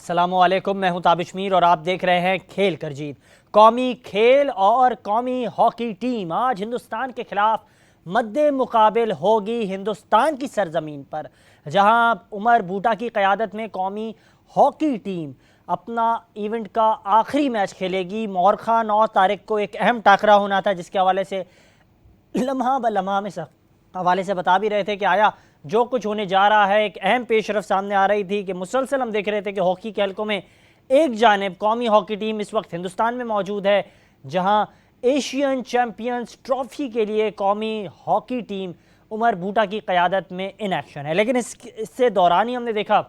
अस्सलामुअलैकुम, मैं हूं ताबिशमीर और आप देख रहे हैं खेल कर जीत। कौमी खेल और कौमी हॉकी टीम आज हिंदुस्तान के खिलाफ मद्दे मुकाबिल होगी हिंदुस्तान की सरजमीन पर, जहां उमर बूटा की क़यादत में कौमी हॉकी टीम अपना इवेंट का आखिरी मैच खेलेगी। मोरखा 9 तारीख को एक अहम टाकरा होना था, जिसके हवाले से लम्हा ब लम्हा में सब हवाले से बता भी रहे थे कि आया जो कुछ होने जा रहा है। एक अहम पेशरफ सामने आ रही थी कि मुसलसल हम देख रहे थे कि हॉकी के हलकों में एक जानिब कौमी हॉकी टीम इस वक्त हिंदुस्तान में मौजूद है, जहां एशियन चैम्पियंस ट्रॉफी के लिए कौमी हॉकी टीम उमर बूटा की क़यादत में इन एक्शन है। लेकिन इससे दौरान ही हमने देखा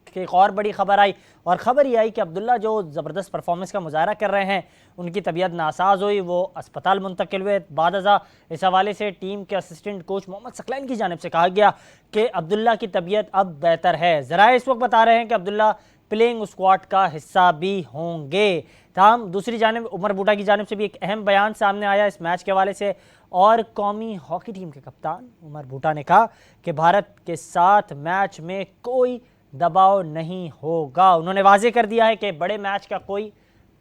कि एक और बड़ी खबर आई, और ख़बर ये आई कि अब्दुल्ला जो ज़बरदस्त परफॉर्मेंस का मुजाहरा कर रहे हैं, उनकी तबीयत नासाज हुई, वो अस्पताल मुंतकिल हुए। बाद अज़ा इस हवाले से टीम के असिस्टेंट कोच मोहम्मद सकलैन की जानिब से कहा गया कि अब्दुल्ला की तबीयत अब बेहतर है। ज़राए इस वक्त बता रहे हैं कि अब्दुल्ला प्लेइंग स्क्वाड का हिस्सा भी होंगे। तमाम दूसरी जानिब उमर बूटा की जानिब से भी एक अहम बयान सामने आया इस मैच के हवाले से, और कौमी हॉकी टीम के कप्तान उमर बूटा ने कहा कि भारत के साथ मैच में कोई दबाव नहीं होगा। उन्होंने वाजे कर दिया है कि बड़े मैच का कोई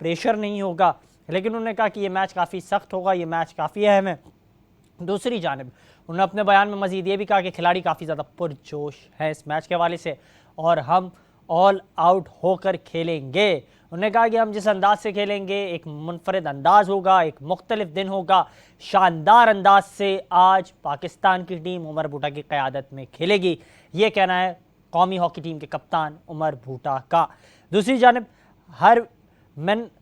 प्रेशर नहीं होगा, लेकिन उन्होंने कहा कि ये मैच काफ़ी सख्त होगा, ये मैच काफ़ी अहम है। दूसरी जानिब उन्होंने अपने बयान में मज़ीद ये भी कहा कि खिलाड़ी काफ़ी ज़्यादा पुरजोश है इस मैच के हवाले से, और हम ऑल आउट होकर खेलेंगे। उन्होंने कहा कि हम जिस अंदाज से खेलेंगे एक मुनफरद अंदाज होगा, एक मुख्तलिफ दिन होगा। शानदार अंदाज से आज पाकिस्तान की टीम उमर बूटा की क़यादत में खेलेगी, ये कहना है कौमी हॉकी टीम के कप्तान उमर बूटा का। दूसरी जानिब हरमनप्रीत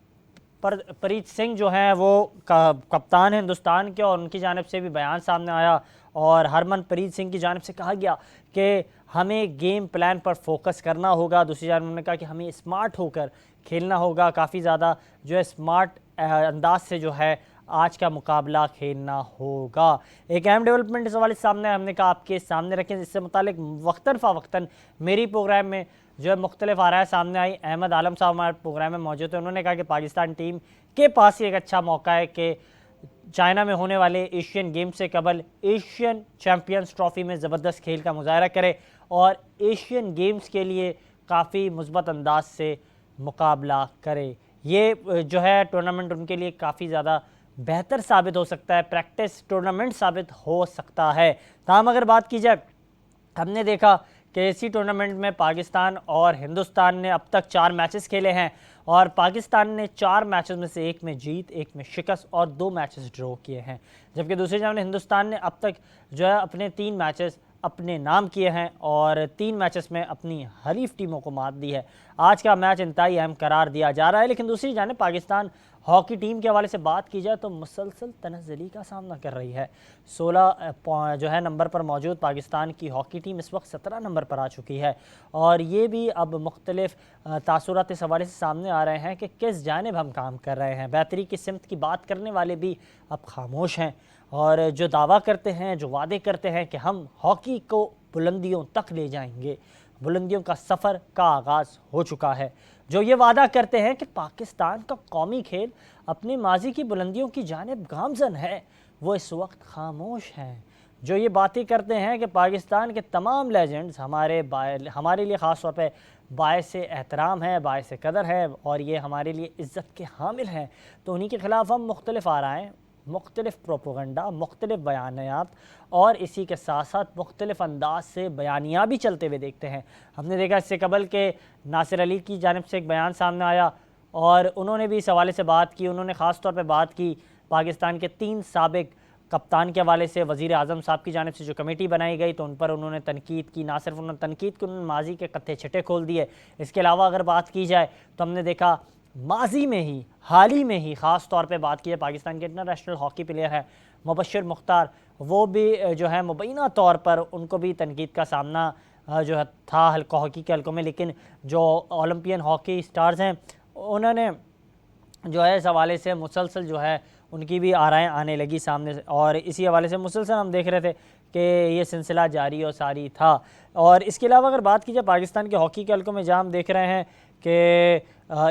सिंह जो हैं वो कप्तान हैं हिंदुस्तान के, और उनकी जानिब से भी बयान सामने आया, और हरमनप्रीत सिंह की जानिब से कहा गया कि हमें गेम प्लान पर फोकस करना होगा। दूसरी जानिब उन्होंने कहा कि हमें स्मार्ट होकर खेलना होगा, काफ़ी ज़्यादा जो है स्मार्ट अंदाज से जो है आज का मुकाबला खेलना होगा। एक अहम डेवलपमेंट इस हवाले से सामने हमने कहा आपके सामने रखें, जिससे मुतालिक वक्तन फ़वक्तन मेरी प्रोग्राम में जो है मुख्तलिफ आ रहा है सामने आई। अहमद आलम साहब हमारे प्रोग्राम में मौजूद है। उन्होंने कहा कि पाकिस्तान टीम के पास एक अच्छा मौका है कि चाइना में होने वाले एशियन गेम से कबल एशियन चैम्पियंस ट्रॉफी में ज़बरदस्त खेल का मुजाहरा करे और एशियन गेम्स के लिए काफ़ी मुस्बत अंदाज से मुकाबला करे। ये जो है टूर्नामेंट उनके लिए काफ़ी ज़्यादा बेहतर साबित हो सकता है, प्रैक्टिस टूर्नामेंट साबित हो सकता है। ताहम अगर बात की जाए, हमने देखा कि इसी टूर्नामेंट में पाकिस्तान और हिंदुस्तान ने अब तक 4 मैचेस खेले हैं, और पाकिस्तान ने 4 मैचेस में से एक में जीत, एक में शिकस्त और 2 मैचेस ड्रॉ किए हैं, जबकि दूसरी जानिब हिंदुस्तान ने अब तक जो है अपने 3 मैचेस अपने नाम किए हैं और 3 मैचेस में अपनी हरीफ टीमों को मात दी है। आज का मैच इंतहाई अहम करार दिया जा रहा है। लेकिन दूसरी जानिब पाकिस्तान हॉकी टीम के हवाले से बात की जाए तो मुसलसल तनज़्ज़ुली का सामना कर रही है। 16 जो है नंबर पर मौजूद पाकिस्तान की हॉकी टीम इस वक्त 17 नंबर पर आ चुकी है, और ये भी अब मुख्तलिफ तासुरात इस हवाले से सामने आ रहे हैं कि किस जानिब हम काम कर रहे हैं। बेहतरी की सिमत की बात करने वाले भी अब खामोश हैं, और जो दावा करते हैं, जो वादे करते हैं कि हम हॉकी को बुलंदियों तक ले जाएंगे, बुलंदियों का सफ़र का आगाज़ हो चुका है। जो ये वादा करते हैं कि पाकिस्तान का कौमी खेल अपने माजी की बुलंदियों की जानिब गामज़न है, वो इस वक्त खामोश हैं। जो ये बातें करते हैं कि पाकिस्तान के तमाम लेजेंड्स हमारे लिए ख़ास तौर पे बाइसे एहतराम है, बाइसे कदर है, और ये हमारे लिए इज़्ज़त के हामिल हैं, तो उन्हीं के ख़िलाफ़ हम मुख्तलिफ आराएँ, मुख्तलिफ प्रोपोगंडा, मुख्तलिफ बयानियात और इसी के साथ साथ मुख्तलिफ अंदाज से बयानियाँ भी चलते हुए देखते हैं। हमने देखा इससे कबल के नासिर अली की जानिब से एक बयान सामने आया, और उन्होंने भी इस हवाले से बात की। उन्होंने ख़ास तौर पे बात की पाकिस्तान के 3 साबिक कप्तान के हवाले से। वज़ीर आज़म साहब की जानिब से जो कमेटी बनाई गई तो उन पर उन्होंने तनकीद की। ना सिर्फ उन्होंने तनकीद की, उन्होंने माजी के कत्थे छटे खोल दिए। इसके अलावा अगर बात की जाए तो हमने देखा माजी में ही, हाल ही में ही ख़ास तौर पे बात की है, पाकिस्तान के इंटरनेशनल हॉकी प्लेयर हैं मुबश्शिर मुख्तार, वो भी जो है मुबैना तौर पर उनको भी तनकीद का सामना जो है था हल्का हॉकी के हल्कों में। लेकिन जो ओलंपियन हॉकी स्टार्स हैं उन्होंने जो है इस हवाले से मुसलसल जो है उनकी भी आराएँ आने लगी सामने से, और इसी हवाले से मुसलसल हम देख रहे थे कि ये सिलसिला जारी और सारी था। और इसके अलावा अगर बात की जाए पाकिस्तान के हॉकी के हल्कों में, जहाँ हम देख रहे हैं कि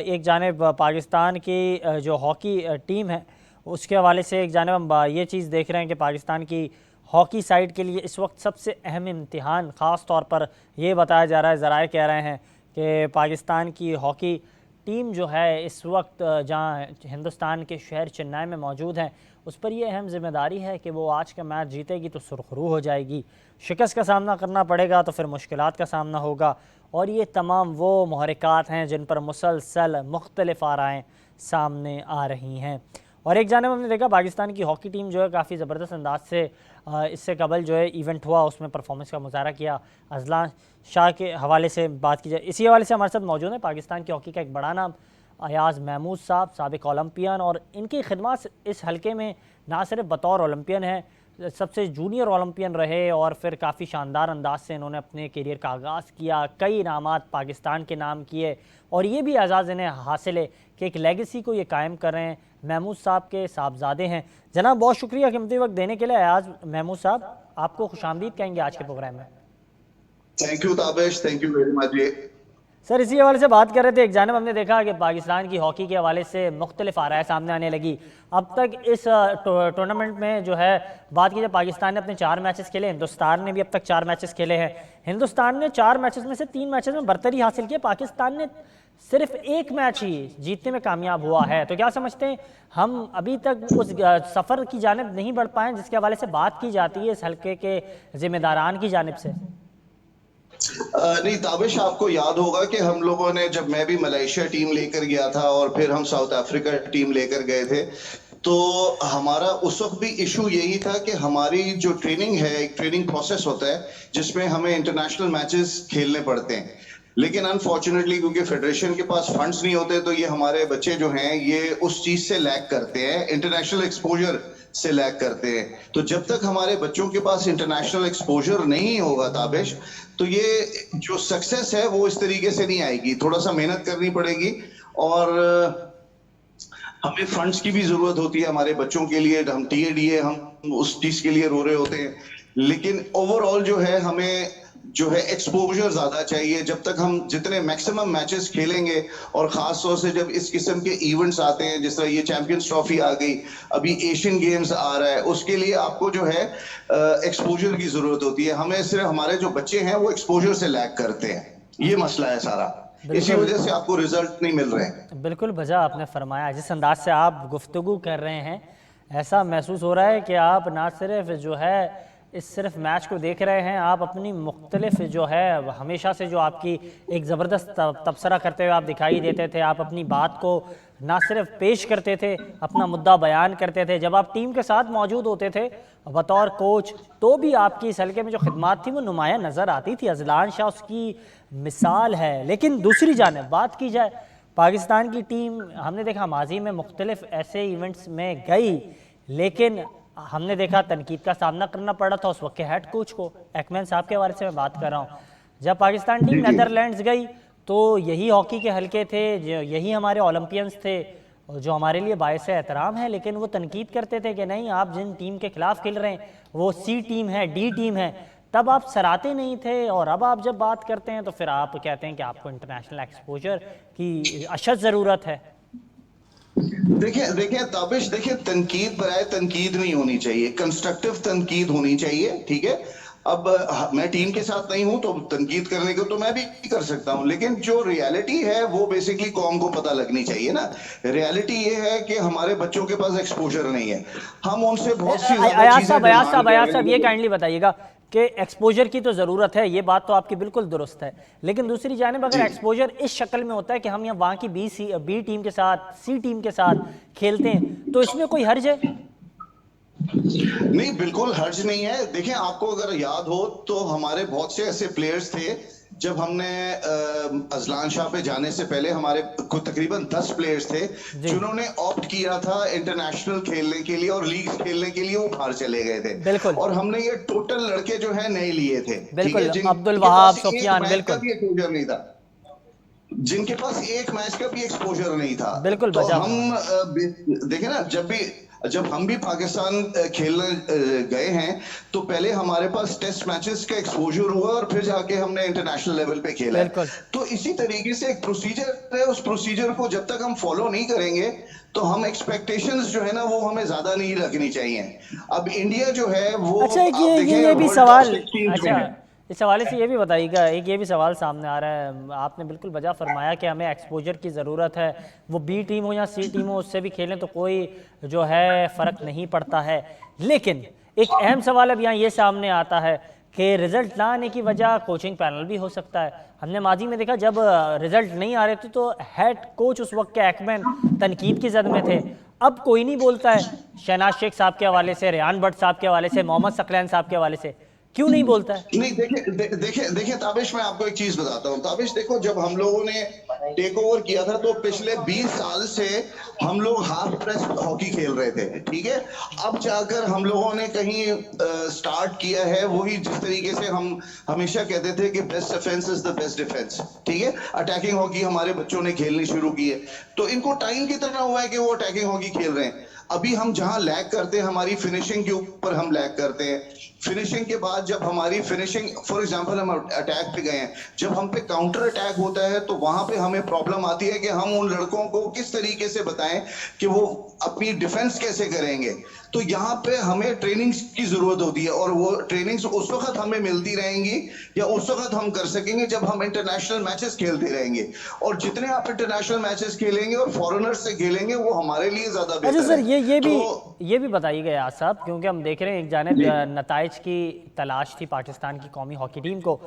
एक जानिब पाकिस्तान की जो हॉकी टीम है उसके हवाले से एक जानिब हम ये चीज़ देख रहे हैं कि पाकिस्तान की हॉकी साइड के लिए इस वक्त सबसे अहम इम्तिहान ख़ास तौर पर ये बताया जा रहा है, ज़राए कह रहे हैं कि पाकिस्तान की हॉकी टीम जो है इस वक्त जहां हिंदुस्तान के शहर चेन्नई में मौजूद हैं, उस पर यह अहम ज़िम्मेदारी है कि वो आज का मैच जीतेगी तो सुरखरू हो जाएगी, शिकस्त का सामना करना पड़ेगा तो फिर मुश्किलात का सामना होगा। और ये तमाम वो महरक़ात हैं जिन पर मुसलसल मुख्तलिफ आराएँ सामने आ रही हैं। और एक जानब हमने देखा पाकिस्तान की हॉकी टीम जो है काफ़ी ज़बरदस्त अंदाज से इससे कबल जो है इवेंट हुआ उसमें परफॉर्मेंस का मुजाहरा किया। अजलान शाह के हवाले से बात की जाए, इसी हवाले से हमारे साथ मौजूद है पाकिस्तान की हॉकी का एक बड़ा नाम अयाज़ महमूद साहब, साबिक ओलंपियन, और इनकी खिदमत इस हल्के में ना सिर्फ बतौर ओलंपियन है, सबसे जूनियर ओलंपियन रहे और फिर काफ़ी शानदार अंदाज से इन्होंने अपने करियर का आगाज़ किया, कई इनामात पाकिस्तान के नाम किए और ये भी एजाज़ इन्हें हासिल है कि एक लेगेसी को ये कायम कर रहे हैं। महमूद साहब के साहबजादे हैं। जनाब बहुत शुक्रिया कीमती वक्त देने के लिए। अयाज़ महमूद साहब, आपको खुशामदीद कहेंगे आज के प्रोग्राम में। Thank you Tabish, thank you very much. Sir इसी हवाले से बात कर रहे थे, एक जानब हमने देखा कि पाकिस्तान की हॉकी के हवाले से मुख्तलिफ आराय सामने आने लगी। अब तक इस टूर्नामेंट में जो है बात की जाए, पाकिस्तान ने अपने 4 मैचेस खेले, हिंदुस्तान ने भी अब तक 4 मैचेस खेले हैं। हिंदुस्तान ने 4 मैचेस में से 3 मैचेस में बरतरी हासिल की, पाकिस्तान ने सिर्फ 1 मैच ही जीतने में कामयाब हुआ है। तो क्या समझते हैं, हम अभी तक उस सफ़र की जानिब नहीं बढ़ पाए जिसके हवाले से बात की जाती है इस हल्के के जिम्मेदारान की जानिब से? नहीं ताबिश, आपको याद होगा कि हम लोगों ने, जब मैं भी मलेशिया टीम लेकर गया था और फिर हम साउथ अफ्रीका टीम लेकर गए थे, तो हमारा उस वक्त भी इशू यही था कि हमारी जो ट्रेनिंग है, एक ट्रेनिंग प्रोसेस होता है जिसमें हमें इंटरनेशनल मैचेस खेलने पड़ते हैं। लेकिन अनफॉर्चुनेटली क्योंकि फेडरेशन के पास फंड्स नहीं होते, तो ये हमारे बच्चे जो हैं ये उस चीज से लैग करते हैं, इंटरनेशनल एक्सपोजर से लैग करते हैं। तो जब तक हमारे बच्चों के पास इंटरनेशनल एक्सपोजर नहीं होगा ताबिश, तो ये जो सक्सेस है वो इस तरीके से नहीं आएगी। थोड़ा सा मेहनत करनी पड़ेगी और हमें फंड्स की भी जरूरत होती है हमारे बच्चों के लिए। हम टीएडीए, हम उस चीज के लिए रो रहे होते हैं, लेकिन ओवरऑल जो है हमें जो है एक्सपोजर ज्यादा चाहिए। जब तक हम जितने मैक्सिमम मैचेस खेलेंगे, और खास तौर से जब इस किस्म के इवेंट्स आते हैं, जिस तरह ये चैंपियंस ट्रॉफी आ गई, अभी एशियन गेम्स आ रहा है, उसके लिए आपको जो है एक्सपोजर की जरूरत होती है। हमें सिर्फ हमारे जो बच्चे हैं वो एक्सपोजर से लैग करते हैं, ये मसला है सारा, इसी वजह से आपको रिजल्ट नहीं मिल रहे हैं। बिल्कुल वजह आपने फरमाया। जिस अंदाज से आप गुफ्तगू कर रहे हैं, ऐसा महसूस हो रहा है कि आप ना सिर्फ जो है इस सिर्फ मैच को देख रहे हैं, आप अपनी मुख्तलिफ जो है हमेशा से जो आपकी एक ज़बरदस्त तबसरा करते हुए आप दिखाई देते थे, आप अपनी बात को ना सिर्फ पेश करते थे, अपना मुद्दा बयान करते थे। जब आप टीम के साथ मौजूद होते थे बतौर कोच, तो भी आपकी इस हल्के में जो खिदमात थी वो नुमायाँ नज़र आती थी। अजलान शाह उसकी मिसाल है। लेकिन दूसरी जानिब बात की जाए, पाकिस्तान की टीम हमने देखा माजी में मुख्तलिफ ऐसे इवेंट्स में गई, लेकिन हमने देखा तनकीद का सामना करना पड़ा था उस वक्त के हेड कोच को। एकमैन साहब के बारे से मैं बात कर रहा हूँ। जब पाकिस्तान टीम नेदरलैंड्स गई तो यही हॉकी के हल्के थे, यही हमारे ओलंपियंस थे जो हमारे लिए बायस एहतराम है, लेकिन वो तनकीद करते थे कि नहीं, आप जिन टीम के खिलाफ खेल रहे हैं वो सी टीम है, डी टीम है। तब आप सराहते नहीं थे, और अब आप जब बात करते हैं तो फिर आप कहते हैं कि आपको इंटरनेशनल एक्सपोजर की अशद ज़रूरत है। देखिए ताबिश, देखिए तनकीद बराए तनकीद नहीं होनी चाहिए, कंस्ट्रक्टिव तनकीद होनी चाहिए, ठीक है। अब मैं टीम के साथ नहीं हूं तो तनकीद करने को तो मैं भी कर सकता हूं, लेकिन जो रियलिटी है वो बेसिकली कौम को पता लगनी चाहिए ना। रियलिटी ये है कि हमारे बच्चों के पास एक्सपोजर नहीं है, हम उनसे बहुत सी अयाज साहब ये काइंडली बताइएगा कि एक्सपोजर की तो ज़रूरत है, ये बात तो आपकी बिल्कुल दुरुस्त है, लेकिन दूसरी जानिब अगर एक्सपोजर इस शक्ल में होता है कि हम यहाँ वहाँ की बी टीम के साथ, सी टीम के साथ खेलते हैं, तो इसमें कोई हर्ज है? नहीं, बिल्कुल हर्ज नहीं है। देखिए, आपको अगर याद हो तो हमारे बहुत से ऐसे प्लेयर्स थे, जब हमने अजलान शाह पे जाने से पहले हमारे तकरीबन 10 प्लेयर्स थे जिन्होंने ऑप्ट किया था इंटरनेशनल खेलने के लिए और लीग खेलने के लिए, वो बाहर चले गए थे। बिल्कुल। और हमने ये टोटल लड़के जो है नए लिए थे, बिल्कुल, अब्दुल वहाब, सुफियान, बिल्कुल एक्सपोजर नहीं था, जिनके पास एक मैच का भी एक्सपोजर नहीं था। बिल्कुल। तो हम देखें ना, जब हम भी पाकिस्तान खेलने गए हैं तो पहले हमारे पास टेस्ट मैचेस का एक्सपोजर हुआ और फिर जाके हमने इंटरनेशनल लेवल पे खेला है। तो इसी तरीके से एक प्रोसीजर है, उस प्रोसीजर को जब तक हम फॉलो नहीं करेंगे तो हम एक्सपेक्टेशंस जो है ना वो हमें ज्यादा नहीं रखनी चाहिए। अब इंडिया जो है वो, अच्छा, ये भी सवाल, अच्छा इस हवाले से ये भी बताइएगा, एक ये भी सवाल सामने आ रहा है, आपने बिल्कुल वजह फरमाया कि हमें एक्सपोजर की ज़रूरत है, वो बी टीम हो या सी टीम हो उससे भी खेलें तो कोई जो है फ़र्क नहीं पड़ता है। लेकिन एक अहम सवाल अब यहाँ ये सामने आता है कि रिज़ल्ट ना आने की वजह कोचिंग पैनल भी हो सकता है। हमने माजी में देखा जब रिज़ल्ट नहीं आ रहे थे तो हेड कोच उस वक्त के एक्मैन तनकीद की जद में थे, अब कोई नहीं बोलता है। शहनाज शेख साहब के हवाले से, रेहान भट्ट साहब के हवाले से, मोहम्मद सकलैन साहब के हवाले से, क्यों नहीं बोलता है? नहीं, देखिए ताबिश, मैं आपको एक चीज बताता हूँ। ताबिश देखो, जब हम लोगों ने टेक ओवर किया था तो पिछले 20 साल से हम लोग हाफ प्रेस हॉकी खेल रहे थे, ठीक है। अब जाकर हम लोगों ने कहीं स्टार्ट किया है वही जिस तरीके से हम हमेशा कहते थे कि best defence is the best defence, ठीक है। अटैकिंग हॉकी हमारे बच्चों ने खेलनी शुरू की है, तो इनको टाइम कितना हुआ है कि वो अटैकिंग हॉकी खेल रहे हैं। अभी हम जहां लैग करते हैं, हमारी फिनिशिंग के ऊपर हम लैग करते हैं। फिनिशिंग के बाद जब हमारी फिनिशिंग, फॉर एग्जांपल हम अटैक पे गए हैं, जब हम पे काउंटर अटैक होता है तो वहां पे हमें प्रॉब्लम आती है कि हम उन लड़कों को किस तरीके से बताएं कि वो अपनी डिफेंस कैसे करेंगे। तो यहाँ पे हमें ट्रेनिंग्स की जरूरत होती है, और वो ट्रेनिंग्स उस वक्त हमें मिलती रहेंगी या उस वक्त हम कर सकेंगे जब हम इंटरनेशनल मैचेस खेलते रहेंगे। और जितने आप इंटरनेशनल मैचेस खेलेंगे और फॉरेनर्स से खेलेंगे वो हमारे लिए ज्यादा अच्छा बेहतर सर, है। ये भी बताइएगा यार साहब, क्योंकि हम देख रहे हैं एक जानिब नताइज की तलाश थी पाकिस्तान की कौमी हॉकी टीम को,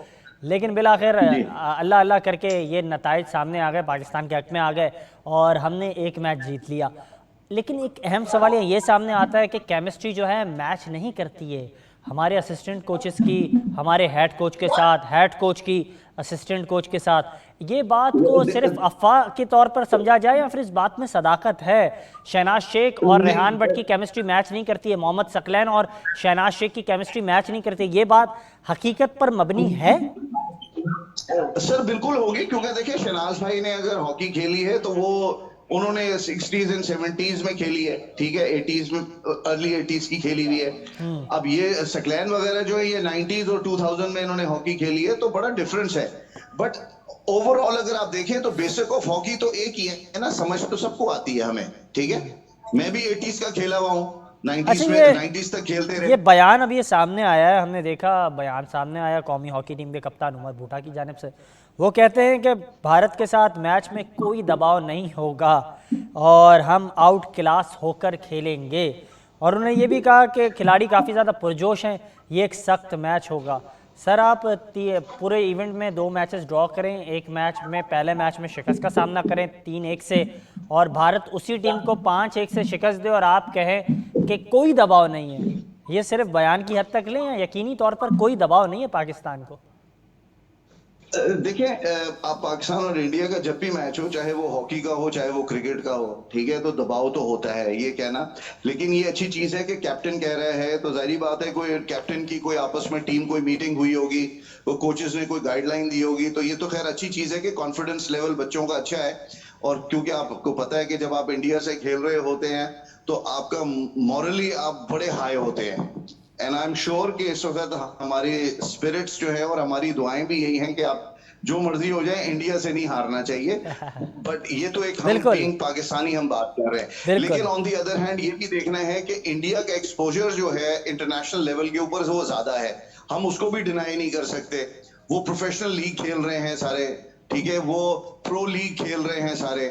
लेकिन बिलाखिर अल्लाह अल्लाह करके ये नताइज सामने आ गए, पाकिस्तान के हक में आ गए और हमने एक मैच जीत लिया। लेकिन एक अहम सवाल ये सामने आता है कि केमिस्ट्री जो है मैच नहीं करती है हमारे असिस्टेंट कोचेस की, हमारे हेड कोच के साथ, हेड कोच की असिस्टेंट कोच के साथ। ये बात को सिर्फ अफवाह के तौर पर समझा जाए या फिर इस बात में सदाकत है? शहनाज शेख और रेहान भट्ट की केमिस्ट्री मैच नहीं करती है, मोहम्मद सकलैन और शहनाज शेख की केमिस्ट्री मैच नहीं करती, ये बात हकीकत पर मबनी है? सर बिल्कुल होगी, क्योंकि देखिए शहनाज भाई ने अगर हॉकी खेली है तो वो उन्होंने 60s एंड 70s में खेली है, ठीक है, 80s में, अर्ली 80s की खेली हुई है। अब ये सकलैन वगैरह जो है ये 90s और 2000 में इन्होंने हॉकी खेली है, तो बड़ा डिफरेंस है। बट ओवरऑल अगर आप देखें तो बेसिक ऑफ हॉकी तो एक ही है ना, समझ तो सबको आती है हमें, ठीक है। मैं भी 80s का खेला हुआ हूँ, 90s अच्छा, में 90s तक खेलते ये रहे। बयान अभी ये सामने आया है, हमने देखा बयान सामने आया कौमी हॉकी टीम के कप्तान उमर भूटा की जानिब से। वो कहते हैं कि भारत के साथ मैच में कोई दबाव नहीं होगा और हम आउट क्लास होकर खेलेंगे, और उन्होंने ये भी कहा कि खिलाड़ी काफ़ी ज़्यादा पुरजोश हैं, ये एक सख्त मैच होगा। सर आप पूरे इवेंट में 2 मैचेस ड्रॉ करें, एक मैच में पहले मैच में शिकस्त का सामना करें 3-1 से, और भारत उसी टीम को 5-1 से शिकस्त दे और आप कहें कि कोई दबाव नहीं है, ये सिर्फ बयान की हद तक लें या यकीनी तौर पर कोई दबाव नहीं है पाकिस्तान को? देखिए, आप पाकिस्तान और इंडिया का जब भी मैच हो, चाहे वो हॉकी का हो चाहे वो क्रिकेट का हो, ठीक है, तो दबाव तो होता है, ये कहना। लेकिन ये अच्छी चीज है कि कैप्टन कह रहा है, तो जाहिर बात है कोई कैप्टन की कोई आपस में टीम कोई मीटिंग हुई होगी, वो कोचेस ने कोई गाइडलाइन दी होगी, तो ये तो खैर अच्छी चीज है कि कॉन्फिडेंस लेवल बच्चों का अच्छा है। और क्योंकि आपको पता है कि जब आप इंडिया से खेल रहे होते हैं तो आपका मॉरली आप बड़े हाई होते हैं। एंड आई एम श्योर कि इस वक्त हमारी स्पिरिट्स जो है और हमारी दुआएं भी यही हैं कि आप जो मर्जी हो जाए इंडिया से नहीं हारना चाहिए। बट ये तो एक हम बिल्कुल बीइंग पाकिस्तानी हम बात कर रहे हैं, बिल्कुल। लेकिन ऑन दी अदर हैंड ये भी देखना है कि इंडिया का एक्सपोजर जो है इंटरनेशनल लेवल के ऊपर वो ज्यादा है, हम उसको भी डिनाई नहीं कर सकते। वो प्रोफेशनल लीग खेल रहे हैं सारे, ठीक है, वो प्रो लीग खेल रहे हैं सारे,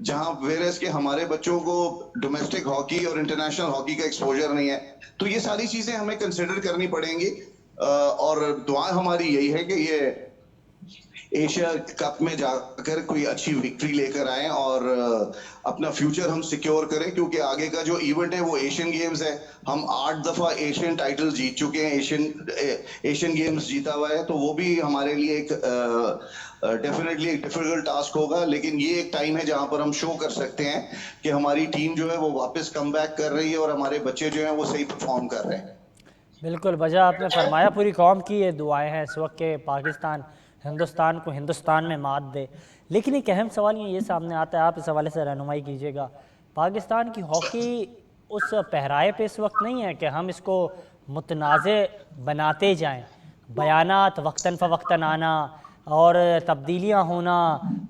जहां वेरेस के हमारे बच्चों को डोमेस्टिक हॉकी और इंटरनेशनल हॉकी का एक्सपोजर नहीं है। तो ये सारी चीजें हमें कंसिडर करनी पड़ेंगी, और दुआ हमारी यही है कि ये एशिया कप में जाकर कोई अच्छी विक्ट्री लेकर आए और अपना फ्यूचर हम सिक्योर करें, क्योंकि आगे का जो इवेंट है वो एशियन गेम्स है। हम 8 दफा एशियन टाइटल जीत चुके हैं, एशियन गेम्स जीता हुआ है, तो वो भी हमारे लिए एक डेफिनेटली एक डिफिकल्ट टास्क होगा। लेकिन ये एक टाइम है जहां पर हम शो कर सकते हैं कि हमारी टीम जो है वो वापस कम बैक कर रही है और हमारे बच्चे जो हैं वो सही परफॉर्म कर रहे हैं। बिल्कुल वजह आपने फरमाया, पूरी कौम की ये दुआएं हैं इस वक्त के पाकिस्तान हिंदुस्तान को हिंदुस्तान में मात दे। लेकिन एक अहम सवाल ये सामने आता है, आप इस हवाले से रहनुमाई कीजिएगा, पाकिस्तान की हॉकी उस पहराए पे इस वक्त नहीं है कि हम इसको मुतनाज़ बनाते जाएं, बयानात वक्तन फ़वक्तन आना, और तब्दीलियाँ होना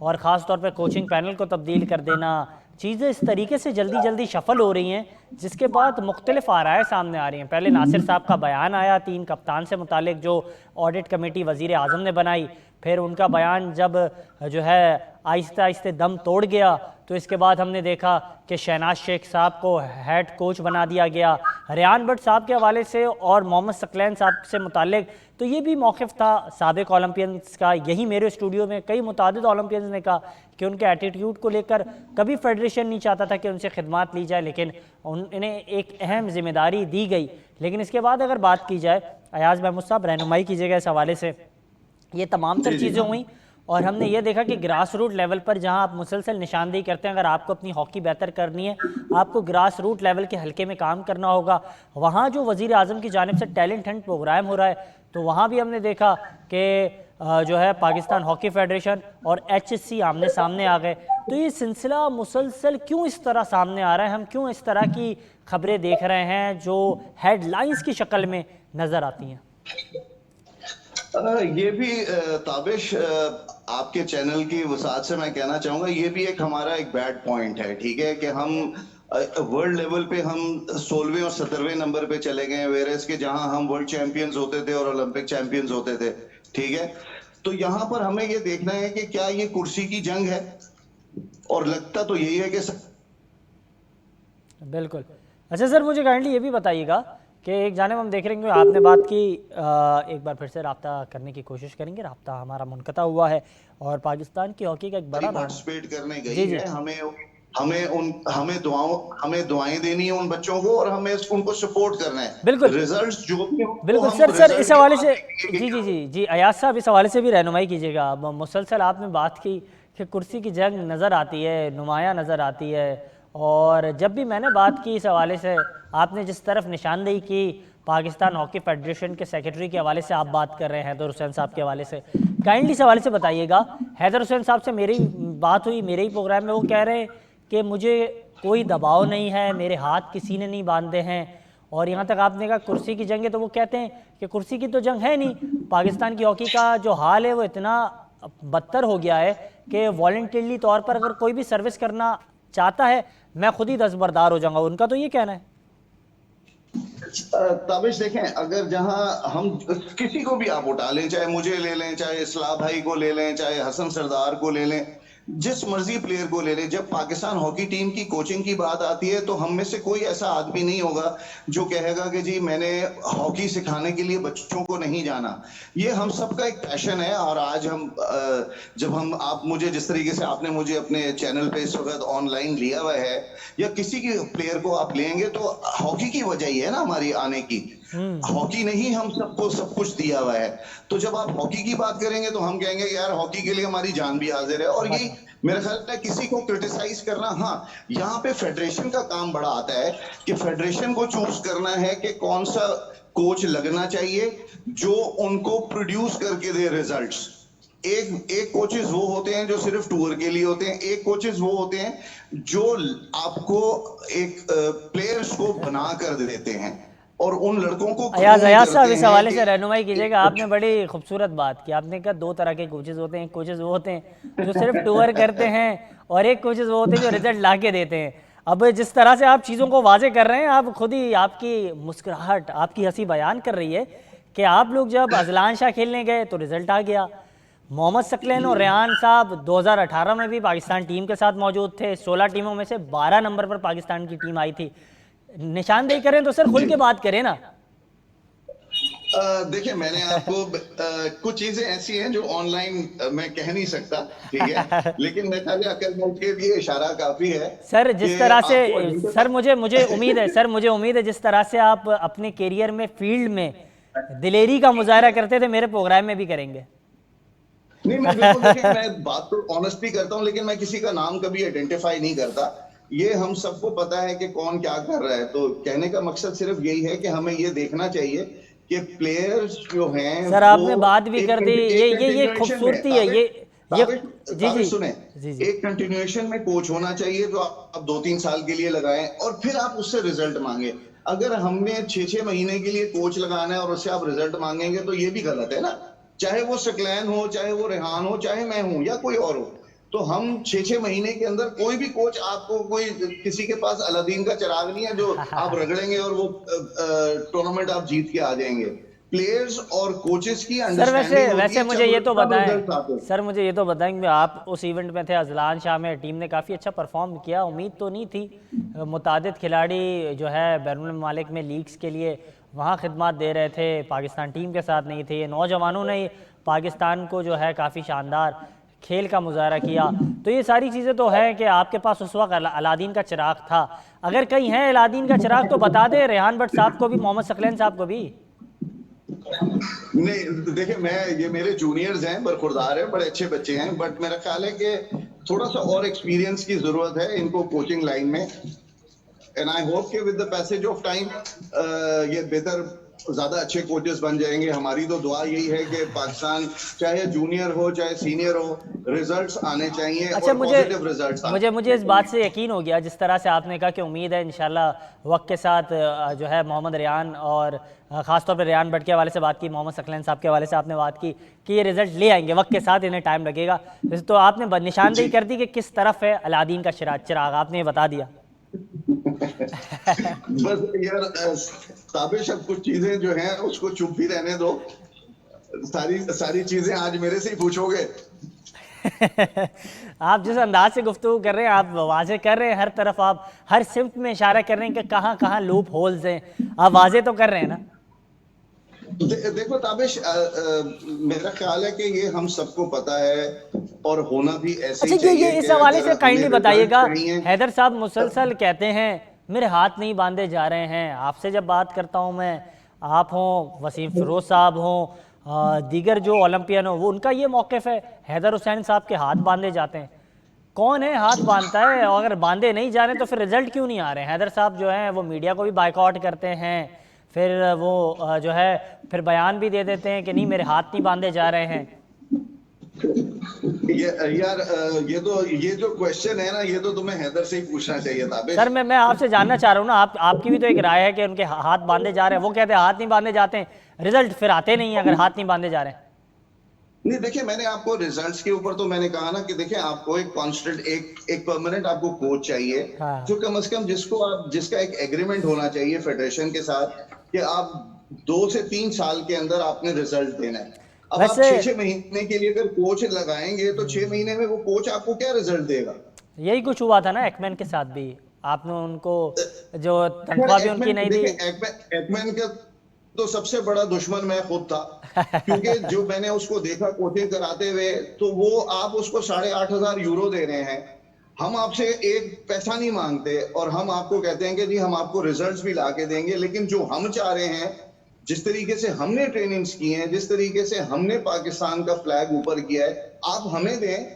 और ख़ास तौर पे कोचिंग पैनल को तब्दील कर देना, चीज़ें इस तरीके से जल्दी जल्दी शफल हो रही हैं जिसके बाद मुख्तलिफ आराएँ सामने आ रही हैं। पहले नासिर साहब का बयान आया 3 कप्तान से मुतालिक जो ऑडिट कमेटी वज़ीर आज़म ने बनाई, फिर उनका बयान जब जो है आहिस्ते आहिस्ते दम तोड़ गया तो इसके बाद हमने देखा कि शहनाज शेख साहब को हेड कोच बना दिया गया। रेहान भट्ट साहब के हवाले से और मोहम्मद सकलैन साहब से मुतालिक तो ये भी मौक़िफ़ था साबिक़ ओलंपियंस का। यही मेरे स्टूडियो में कई मुतादिद ओलंपियंस ने कहा कि उनके एटीट्यूड को लेकर कभी फेडरेशन नहीं चाहता था कि उनसे खिदमात ली जाए, लेकिन उन्हें एक अहम जिम्मेदारी दी गई। लेकिन इसके बाद अगर बात की जाए, अयाज महमूद साहब रहनुमाई कीजिएगा इस हवाले से, ये तमाम तर चीज़ें हुई और हमने ये देखा कि ग्रास रूट लेवल पर जहां आप मुसलसल निशानदेही करते हैं, अगर आपको अपनी हॉकी बेहतर करनी है, आपको ग्रास रूट लेवल के हल्के में काम करना होगा। वहाँ जो वज़ीर आज़म की जानिब से टैलेंट हंट प्रोग्राम हो रहा है, तो वहाँ भी हमने देखा कि जो है पाकिस्तान हॉकी फेडरेशन और HSC आमने सामने आ गए। तो ये सिलसिला मुसलसल क्यों इस तरह सामने आ रहा है? हम क्यों इस तरह की खबरें देख रहे हैं जो हेडलाइंस की शक्ल में नज़र आती हैं? ये भी ताबिश आपके चैनल की वसात से मैं कहना चाहूंगा, ये भी एक हमारा एक बैड पॉइंट है। ठीक है कि हम वर्ल्ड लेवल पे हम 16वें और 17वें नंबर पे चले गए, वेरेस के जहां हम वर्ल्ड चैंपियंस होते थे और ओलंपिक चैंपियंस होते थे। ठीक है, तो यहाँ पर हमें ये देखना है कि क्या ये कुर्सी की जंग है, और लगता तो यही है कि बिल्कुल। अच्छा सर, मुझे काइंडली ये भी बताइएगा कि एक जानिब हम देख रहे हैं, आपने बात की, एक बार फिर से रब्ता करने की कोशिश करेंगे, रब्ता हमारा मुनक़ता हुआ है और पाकिस्तान की हॉकी का एक बड़ा पार्टिसिपेट करने गई है। हमें दुआएं देनी है उन बच्चों को और हमें उनको सपोर्ट करना है। बिल्कुल रिजल्ट्स जो भी हो, बिल्कुल सर इस हवाले से जी अयाज साहब इस हवाले से भी रहनुमाई कीजिएगा। मुसलसल आपने बात की कि कुर्सी की जंग नज़र आती है, नुमाया नज़र आती है, और जब भी मैंने बात की इस हवाले से, आपने जिस तरफ निशानदेही की पाकिस्तान हॉकी फेडरेशन के सेक्रेटरी के हवाले से आप बात कर रहे हैं हैदर हुसैन साहब के हवाले से, काइंडली इस हवाले से बताइएगा। हैदर हुसैन साहब से मेरी बात हुई मेरे ही प्रोग्राम में, वो कह रहे हैं कि मुझे कोई दबाव नहीं है, मेरे हाथ किसी ने नहीं बांधे हैं, और यहाँ तक आपने कहा कुर्सी की जंग है, तो वो कहते हैं कि कुर्सी की तो जंग है नहीं, पाकिस्तान की हॉकी का जो हाल है वो इतना बदतर हो गया है कि वॉलंटियरली तौर पर अगर कोई भी सर्विस करना चाहता है, मैं खुद ही दस्तबरदार हो जाऊंगा। उनका तो ये कहना है। ताबिश देखें, अगर जहां हम किसी को भी आप उठा लें, चाहे मुझे ले लें, चाहे इस्लाम भाई को ले लें, चाहे हसन सरदार को ले लें, जिस मर्जी प्लेयर को ले लें, जब पाकिस्तान हॉकी टीम की कोचिंग की बात आती है तो हम में से कोई ऐसा आदमी नहीं होगा जो कहेगा कि जी मैंने हॉकी सिखाने के लिए बच्चों को नहीं जाना। ये हम सबका एक पैशन है। और आज हम जब हम आप मुझे जिस तरीके से आपने मुझे अपने चैनल पे इस वक्त ऑनलाइन लिया हुआ है, या किसी की प्लेयर को आप लेंगे तो हॉकी की वजह ही है ना हमारी आने की। हॉकी नहीं हम सबको सब कुछ दिया हुआ है। तो जब आप हॉकी की बात करेंगे तो हम कहेंगे यार हॉकी के लिए हमारी जान भी हाजिर है। और ये मेरा ख्याल है किसी को क्रिटिसाइज करना, हाँ यहाँ पे फेडरेशन का काम बड़ा आता है कि फेडरेशन को चूज करना है कि कौन सा कोच लगना चाहिए जो उनको प्रोड्यूस करके दे रिजल्ट्स। एक कोचेस वो होते हैं जो सिर्फ टूर के लिए होते हैं, एक कोचेस वो होते हैं जो आपको एक प्लेयर्स को बना कर देते हैं और उन लड़कों को। अयाज साहब इस हवाले से रहनुमाई कीजिएगा। आपने बड़ी खूबसूरत बात की, आपने कहा दो तरह के कोचेज होते हैं। कोचेज वो होते हैं जो सिर्फ टूर करते हैं और एक कोचेज वो होते हैं जो रिजल्ट ला के देते हैं। अब जिस तरह से आप चीज़ों को वाजे कर रहे हैं, आप खुद ही, आपकी मुस्कुराहट, आपकी हंसी बयान कर रही है कि आप लोग जब अजलान शाह खेलने गए तो रिजल्ट आ गया। मोहम्मद सकलैन और रेहान साहब 2018 में भी पाकिस्तान टीम के साथ मौजूद थे। 16 टीमों में से 12 नंबर पर पाकिस्तान की टीम आई थी। निशानदेही करें तो सर खुल के बात करें ना। देखिए मैंने आपको कुछ चीजें ऐसी हैं जो ऑनलाइन मैं कह नहीं सकता, ठीक है, लेकिन मैं खाली अकलमंद के लिए इशारा काफी है। सर जिस तरह से सर मुझे उम्मीद है, सर मुझे उम्मीद है जिस तरह से आप अपने कैरियर में फील्ड में दिलेरी का मुजाहरा करते थे, मेरे प्रोग्राम में भी करेंगे। नहीं मैं बिल्कुल, देखिए मैं बात तो ऑनेस्टली करता हूं, लेकिन मैं किसी का नाम कभी आइडेंटिफाई नहीं करता। ये हम सबको पता है कि कौन क्या कर रहा है। तो कहने का मकसद सिर्फ यही है कि हमें ये देखना चाहिए कि प्लेयर्स जो हैं, सर आपने बात भी कर दी, ये खूबसूरती है। जी सुने, एक कंटिन्यूएशन में कोच होना चाहिए जो आप 2-3 साल के लिए लगाएं और फिर आप उससे रिजल्ट मांगे। अगर हमने 6-6 महीने के लिए कोच लगाना है और उससे आप रिजल्ट मांगेंगे तो ये भी गलत है ना। चाहे वो सकलैन हो, चाहे वो रेहान हो, चाहे मैं हूं या कोई और हो। तो हम 6-6 महीने के अंदर कोई भी कोच, आपको कोई किसी के पास अलादीन का चिराग नहीं है जो आप रगड़ेंगे और वो टूर्नामेंट आप जीत के आ जाएंगे। प्लेयर्स और कोचेस की सर वैसे अंडरस्टैंडिंग होती वैसे है, मुझे ये तो तब बताएं, रिजल्ट आते हैं। सर मुझे ये तो बताएं कि आप उस इवेंट में थे, अजलान शाह में, टीम ने काफ़ी अच्छा परफॉर्म किया, उम्मीद तो नहीं थी। मुतादिद खिलाड़ी जो है बैरुल ममालिक में लीग्स के लिए वहाँ खिदमत दे रहे थे, पाकिस्तान टीम के साथ नहीं थे। ये नौजवानों ने ही पाकिस्तान को जो है काफ़ी शानदार खेल का मुजाहरा किया। तो ये सारी चीज़ें तो हैं कि आपके पास उस वक्त अलादीन का चिराग था। अगर कहीं है अलादीन का चिराग तो बता दें, रेहान भट्ट साहब को भी, मोहम्मद सकलैन साहब को भी। नहीं देखिए, मैं ये मेरे जूनियर्स हैं, बरखुरदार हैं, बड़े अच्छे बच्चे हैं, बट मेरा ख्याल है कि थोड़ा सा और एक्सपीरियंस की जरूरत है इनको कोचिंग लाइन में। एंड आई होप कि with the passage of time ये बेहतर, ज्यादा अच्छे कोचेस बन जाएंगे। हमारी तो दुआ यही है कि पाकिस्तान चाहे जूनियर हो चाहे सीनियर हो, रिजल्ट्स आने चाहिए अच्छा, और मुझे पॉजिटिव रिजल्ट्स आने मुझे मुझे इस बात चाहिए। से यकीन हो गया, जिस तरह से आपने कहा कि उम्मीद है इंशाल्लाह वक्त के साथ जो है मोहम्मद रेहान और ख़ासतौर पर रेहान भट्ट के हवाले से बात की, मोहम्मद सकलैन साहब के हवाले से आपने बात की कि ये रिजल्ट ले आएंगे, वक्त के साथ इन्हें टाइम लगेगा। वैसे तो आपने निशानदेही जी। कर दी कि किस तरफ है अलादीन का चिराग, आपने ये बता दिया। बस यार ताबिश, अब कुछ चीजें जो हैं उसको चुप ही रहने दो। सारी सारी चीजें आज मेरे से ही पूछोगे। आप जिस अंदाज से गुफ्तगू कर रहे हैं, आप वाजे कर रहे हैं, हर तरफ आप हर सिमत में इशारा कर रहे हैं कि कहाँ कहाँ लूप होल्स हैं, आप वाजे तो कर रहे हैं ना। देखो ताबिश, मेरा ख्याल है कि ये हम सबको पता है और होना भी ऐसे अच्छा, ही ये चाहिए इस कि हवाले अगर से हमें काइंडली रिजल्ट बताइएगा। चाहिए। हैदर साहब मुसलसल कहते हैं मेरे हाथ नहीं बांधे जा रहे हैं। आपसे जब बात करता हूँ मैं, आप हों, वसीम फिरोज साहब हों, दीगर जो ओलंपियन हो, वो उनका ये मौक़िफ़ है हैदर हुसैन साहब के हाथ बांधे जाते हैं। कौन है हाथ बांधता है? और अगर बांधे नहीं जा रहे तो फिर रिजल्ट क्यों नहीं आ रहे हैं? हैदर साहब जो हैं वो मीडिया को भी बाइकआउट करते हैं, फिर वो जो है फिर बयान भी दे देते हैं कि नहीं मेरे हाथ नहीं बांधे जा रहे हैं। ये यार, ये जो क्वेश्चन है ना, ये तो तुम्हें हैदर से ही पूछना चाहिए सर ताबिश। मैं आपसे जानना चाह रहा हूँ ना, आपकी भी तो एक राय है कि उनके हाथ बांधे जा रहे हैं, वो कहते हैं हाथ नहीं बांधे जाते हैं, रिजल्ट फिर आते नहीं हैं अगर हाथ नहीं बांधे जा रहे हैं। नहीं देखिए, मैंने आपको रिजल्ट्स के ऊपर तो मैंने कहा ना कि देखिए, आपको एक कांस्टेंट, एक परमानेंट आपको कोच चाहिए, जो हाँ। कम से कम जिसका एक एग्रीमेंट होना चाहिए फेडरेशन के साथ कि आप 2 से 3 साल के अंदर आपने रिजल्ट देना है। अब आप वैसे 6-6 महीने के लिए अगर कोच लगाएंगे तो 6 महीने में वो कोच आपको क्या रिजल्ट देगा? यही कुछ हुआ था ना एक्मैन के साथ भी, आपने उनको जो खैर, तनख्वाह भी उनकी एक्मैन नहीं दी। देखिए, एक्मैन का तो सबसे बड़ा दुश्मन मैं खुद था, क्योंकि जो मैंने उसको देखा कोचिंग कराते हुए, तो वो आप उसको 8,500 यूरो दे रहे हैं। हम आपसे एक पैसा नहीं मांगते और हम आपको कहते हैं कि जी हम आपको रिजल्ट्स भी ला के देंगे, लेकिन जो हम चाह रहे हैं, जिस तरीके से हमने ट्रेनिंग्स की हैं, जिस तरीके से हमने पाकिस्तान का फ्लैग ऊपर किया है, आप हमें दें,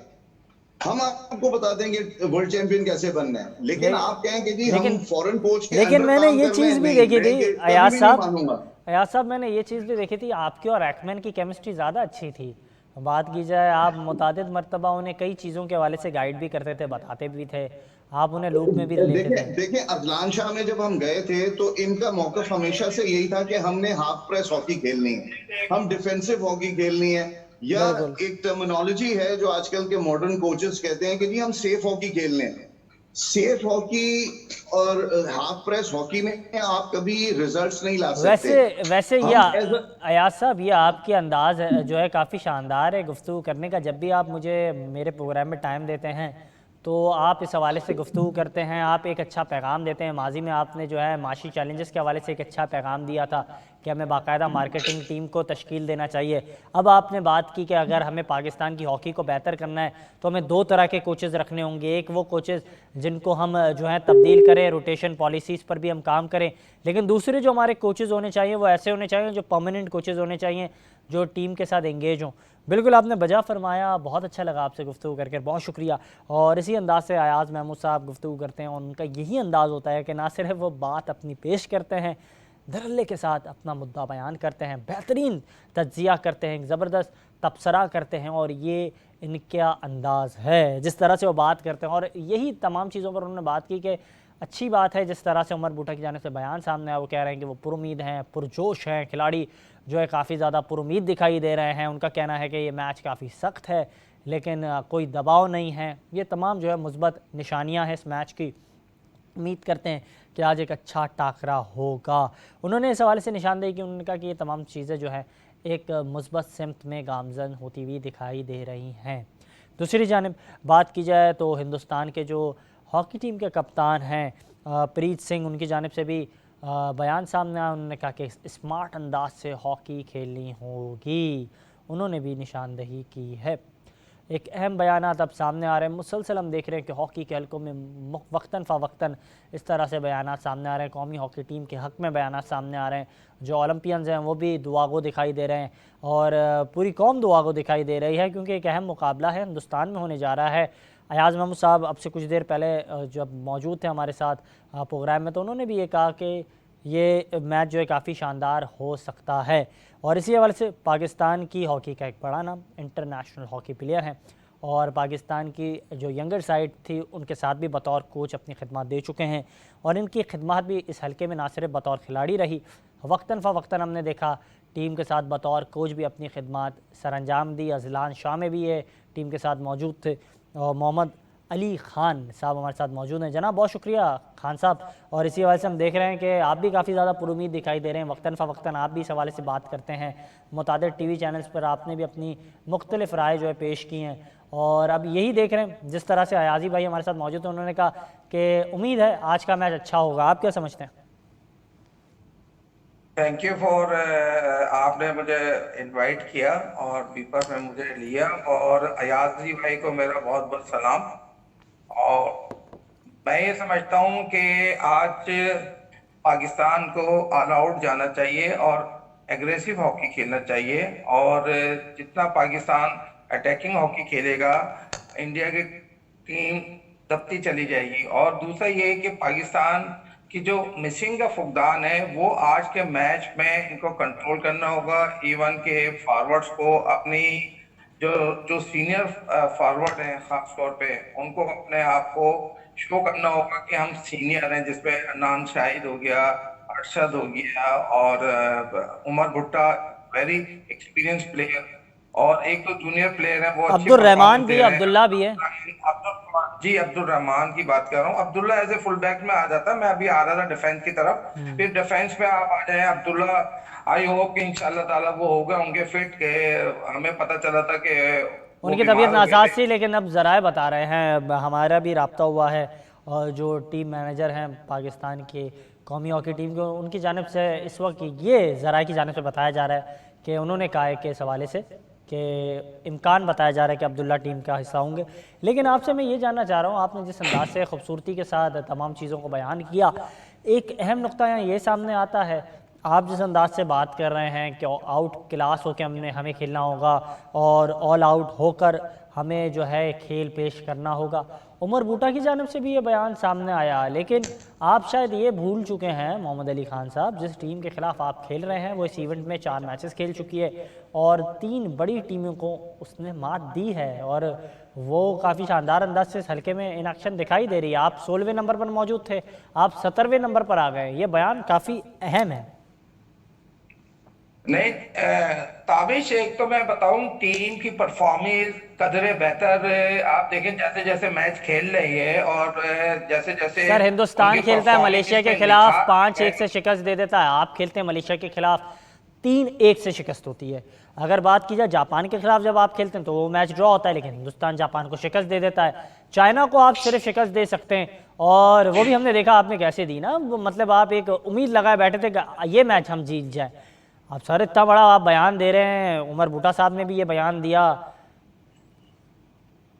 हम आपको बता देंगे वर्ल्ड चैंपियन कैसे बनना है। लेकिन ले, आप कहें कि जी हम लेकिन फॉरेन कोच के लेकिन अंडर मैंने काम ये कर रहे चीज़ हैं, भी नहीं, देखी मैं थी ये कभी अयाज भी नहीं साहब, मानूंगा। मैंने ये चीज़ भी देखी थी, आपकी और एक्मैन की केमिस्ट्री ज़्यादा अच्छी थी। बात की जाए, आप मुतादिद मरतबा उन्हें कई चीज़ों के हवाले से गाइड भी करते थे, बताते भी थे, आप उन्हें लूप में भी लेते देखिए थे। देखिए, अजलान शाह में जब हम गए थे तो इनका मौकफ हमेशा से यही था कि हमने हाफ प्रेस हॉकी खेलनी है, हम डिफेंसिव हॉकी खेलनी है, या बिल्कुल। एक टर्मिनोलॉजी है जो आजकल के मॉडर्न कोचेस कहते हैं कि जी हम सेफ हॉकी खेलने हैं। सेफ हॉकी और हाफ प्रेस हॉकी में आप कभी रिजल्ट्स नहीं ला सकते। वैसे वैसे ये हम एज अयाज साहब, ये आपकी अंदाज़ जो है काफ़ी शानदार है गुफ्तगू करने का। जब भी आप मुझे मेरे प्रोग्राम में टाइम देते हैं तो आप इस हवाले से गुफ्तगू करते हैं, आप एक अच्छा पैगाम देते हैं। माजी में आपने जो है माशी चैलेंजेस के हवाले से एक अच्छा पैगाम दिया था कि हमें बाकायदा मार्केटिंग टीम को तश्कील देना चाहिए। अब आपने बात की कि अगर हमें पाकिस्तान की हॉकी को बेहतर करना है तो हमें दो तरह के कोचेज़ रखने होंगे। एक वो कोचेज़ जिनको हम जो है तब्दील करें, रोटेशन पॉलिसीज़ पर भी हम काम करें, लेकिन दूसरे जो हमारे कोचेज़ होने चाहिए वो ऐसे होने चाहिए जो परमानेंट कोचेज़ होने चाहिए, जो टीम के साथ एंगेज हों। बिल्कुल आपने बजा फरमाया, बहुत अच्छा लगा आपसे गुफ्तगू करके, बहुत शुक्रिया। और इसी अंदाज़ से अयाज महमूद साहब गुफ्तगू करते हैं और उनका यही अंदाज़ होता है कि ना सिर्फ वो बात अपनी पेश करते हैं, धड़ल्ले के साथ अपना मुद्दा बयान करते हैं, बेहतरीन तज्जिया करते हैं, ज़बरदस्त तबसरा करते हैं, और ये इनका अंदाज़ है जिस तरह से वो बात करते हैं। और यही तमाम चीज़ों पर उन्होंने बात की कि अच्छी बात है जिस तरह से उमर बूटा की जानिब से बयान सामने आया, वो कह रहे हैं कि वो पुरुमीद हैं, पुरजोश हैं, खिलाड़ी जो है काफ़ी ज़्यादा पुरुमीद दिखाई दे रहे हैं। उनका कहना है कि ये मैच काफ़ी सख्त है लेकिन कोई दबाव नहीं है। ये तमाम जो है मुस्बत निशानियाँ हैं इस मैच की। उम्मीद करते हैं कि आज एक अच्छा टाकरा होगा। उन्होंने इस हवाले से निशानदेही की, उन्होंने कहा कि ये तमाम चीज़ें जो है एक मुस्बत सिमत में गामजन होती हुई दिखाई दे रही हैं। दूसरी जानिब बात की जाए तो हिंदुस्तान के जो हॉकी टीम के कप्तान हैं प्रीत सिंह, उनकी जानिब से भी बयान सामने आया। उन्होंने कहा कि स्मार्ट अंदाज से हॉकी खेलनी होगी, उन्होंने भी निशानदेही की है। एक अहम बयानात अब सामने आ रहे हैं। मुसलसल हम देख रहे हैं कि हॉकी के हलकों में वक्तन फ़वक्तन इस तरह से बयानात सामने आ रहे हैं। कौमी हॉकी टीम के हक़ में बयानात सामने आ रहे हैं। जो ओलंपियंस हैं वो भी दुआगो दिखाई दे रहे हैं और पूरी कौम दुआगो दिखाई दे रही है, क्योंकि एक अहम मुकाबला है हिंदुस्तान में होने जा रहा है। अयाज़ महमूद साहब अब से कुछ देर पहले जब मौजूद थे हमारे साथ प्रोग्राम में, तो उन्होंने भी ये कहा कि ये मैच जो है काफ़ी शानदार हो सकता है। और इसी हवाले से पाकिस्तान की हॉकी का एक बड़ा नाम इंटरनेशनल हॉकी प्लेयर हैं और पाकिस्तान की जो यंगर साइड थी उनके साथ भी बतौर कोच अपनी खिदमत दे चुके हैं और इनकी खिदमत भी इस हल्के में ना सिर्फ बतौर खिलाड़ी रही, वक्तन फ़वक्तन हमने देखा टीम के साथ बतौर कोच भी अपनी खिदमत सर अंजाम दी। अजलान शाह में भी ये टीम के साथ मौजूद थे और मोहम्मद अली ख़ान साहब हमारे साथ मौजूद हैं। जनाब बहुत शुक्रिया खान साहब। और इसी हवाले से हम देख रहे हैं कि आप भी काफ़ी ज़्यादा पुरुमीद दिखाई दे रहे हैं। वक्तन फ़वक्तन आप भी इस हवाले से बात करते हैं, मुतादिद टीवी चैनल्स पर आपने भी अपनी मुख्तलिफ राय जो है पेश की हैं और अब यही देख रहे हैं जिस तरह से अयाज़ी भाई हमारे साथ मौजूद हैं, उन्होंने कहा कि उम्मीद है आज का मैच अच्छा होगा। आप क्या समझते हैं? थैंक यू फॉर आपने मुझे इनवाइट किया और पेपर में मुझे लिया और अयाज़ी भाई को मेरा बहुत बहुत सलाम। और मैं ये समझता हूँ कि आज पाकिस्तान को ऑल आउट जाना चाहिए और एग्रेसिव हॉकी खेलना चाहिए और जितना पाकिस्तान अटैकिंग हॉकी खेलेगा इंडिया की टीम दबती चली जाएगी। और दूसरा ये कि पाकिस्तान की जो मिसिंग का फुकदान है वो आज के मैच में इनको कंट्रोल करना होगा। इवन के फॉरवर्ड्स को अपनी जो जो सीनियर फॉरवर्ड हैं खास तौर पे उनको अपने आप को शो करना होगा कि हम सीनियर हैं, जिसपे अदनान शाहिद हो गया, अरशद हो गया और उमर भुट्टा वेरी एक्सपीरियंस प्लेयर और एक तो जूनियर प्लेयर है वो अब्दुल रहमान भी, अब्दुल्ला भी है। जी अब्दुल रहमान की बात कर रहा हूँ। Abdullah as a full back में आ जाता, मैं अभी आ रहा था डिफेंस की तरफ, फिर डिफेंस पे आप आ जाए अब्दुल्ला। आई होप कि इंशाल्लाह ताला वो होगा उनके फिट के, हमें पता चला था कि उनकी तबीयत नासाज थी लेकिन अब ज़राए बता रहे हैं, हमारा भी रब्ता हुआ है और जो टीम मैनेजर हैं पाकिस्तान के कौमी हॉकी टीम के, उनकी जानिब से इस वक्त ये ज़राए की जानिब से बताया जा रहा है कि उन्होंने कहा है कि इस हवाले से कि इम्कान बताया जा रहा है कि अब्दुल्ला टीम का हिस्सा होंगे। लेकिन आपसे मैं ये जानना चाह रहा हूँ, आपने जिस अंदाज से खूबसूरती के साथ तमाम चीज़ों को बयान किया, एक अहम नुक्ता यहाँ ये सामने आता है, आप जिस अंदाज से बात कर रहे हैं कि आउट क्लास होकर हमें खेलना होगा और ऑल आउट होकर हमें जो है खेल पेश करना होगा। उमर बूटा की जानिब से भी ये बयान सामने आया, लेकिन आप शायद ये भूल चुके हैं मोहम्मद अली ख़ान साहब, जिस टीम के ख़िलाफ़ आप खेल रहे हैं वो इस इवेंट में 4 मैचेस खेल चुकी है और 3 बड़ी टीमों को उसने मात दी है और वो काफ़ी शानदार अंदाज से इस हल्के में इन एक्शन दिखाई दे रही है। आप 16वें नंबर पर मौजूद थे, आप 17वें नंबर पर आ गए। ये बयान काफ़ी अहम है। नहीं ताबिश, एक तो मैं बताऊं टीम की परफॉर्मेंस कदरे बेहतर आप देखें जैसे जैसे मैच खेल रही है और जैसे जैसे सर हिंदुस्तान खेलता है मलेशिया के खिलाफ 5-1 से शिकस्त दे देता है, आप खेलते हैं मलेशिया के खिलाफ 3-1 से शिकस्त होती है। अगर बात की जाए जापान के खिलाफ जब आप खेलते हैं तो वो मैच ड्रॉ होता है, लेकिन हिंदुस्तान जापान को शिकस्त दे देता है। चाइना को आप सिर्फ शिकस्त दे सकते हैं और वो भी हमने देखा आपने कैसे दी ना, मतलब आप एक उम्मीद लगाए बैठे थे ये मैच हम जीत जाए। अब सर इतना बड़ा आप बयान दे रहे हैं, उमर बूटा साहब ने भी ये बयान दिया।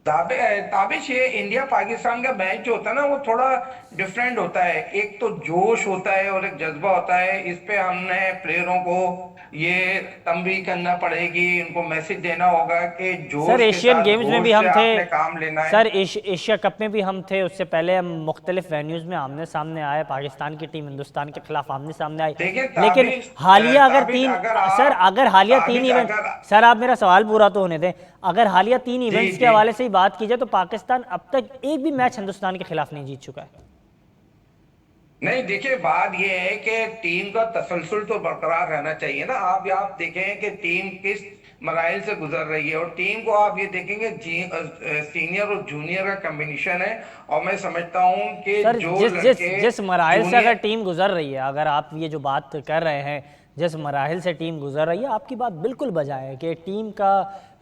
ताबिश ये इंडिया पाकिस्तान का मैच जो होता है ना वो थोड़ा डिफरेंट होता है, एक तो जोश होता है और एक जज्बा होता है। इस पे हमने प्लेयरों को ये तंबीह करना पड़ेगी, इनको मैसेज देना होगा कि जोश सर एशियन गेम्स में भी हम थे, काम लेना है। सर एशिया कप में भी हम थे, उससे पहले हम मुख्तलिफ वेन्यूज में आमने सामने आए, पाकिस्तान की टीम हिंदुस्तान के खिलाफ आमने सामने आई। लेकिन हालिया अगर हालिया 3 इवेंट, सर आप मेरा सवाल पूरा तो होने दें, अगर हालिया 3 इवेंट्स के हवाले से ही बात की जाए तो पाकिस्तान अब तक एक भी मैच हिंदुस्तान के खिलाफ नहीं जीत चुका है। नहीं, देखिए बात ये है कि टीम का तसलसल तो बरकरार रहना चाहिए ना। आप देखें कि टीम किस मराइल से गुजर रही है, और टीम को आप ये देखेंगे सीनियर और जूनियर का कॉम्बिनेशन है। और मैं समझता हूं कि सर जो जिस जिस लड़के जिस मराहिल से अगर जूनियर, टीम गुजर रही है, अगर आप ये जो बात कर रहे हैं जिस मराहिल से टीम गुजर रही है, आपकी बात बिल्कुल बजाय है कि टीम का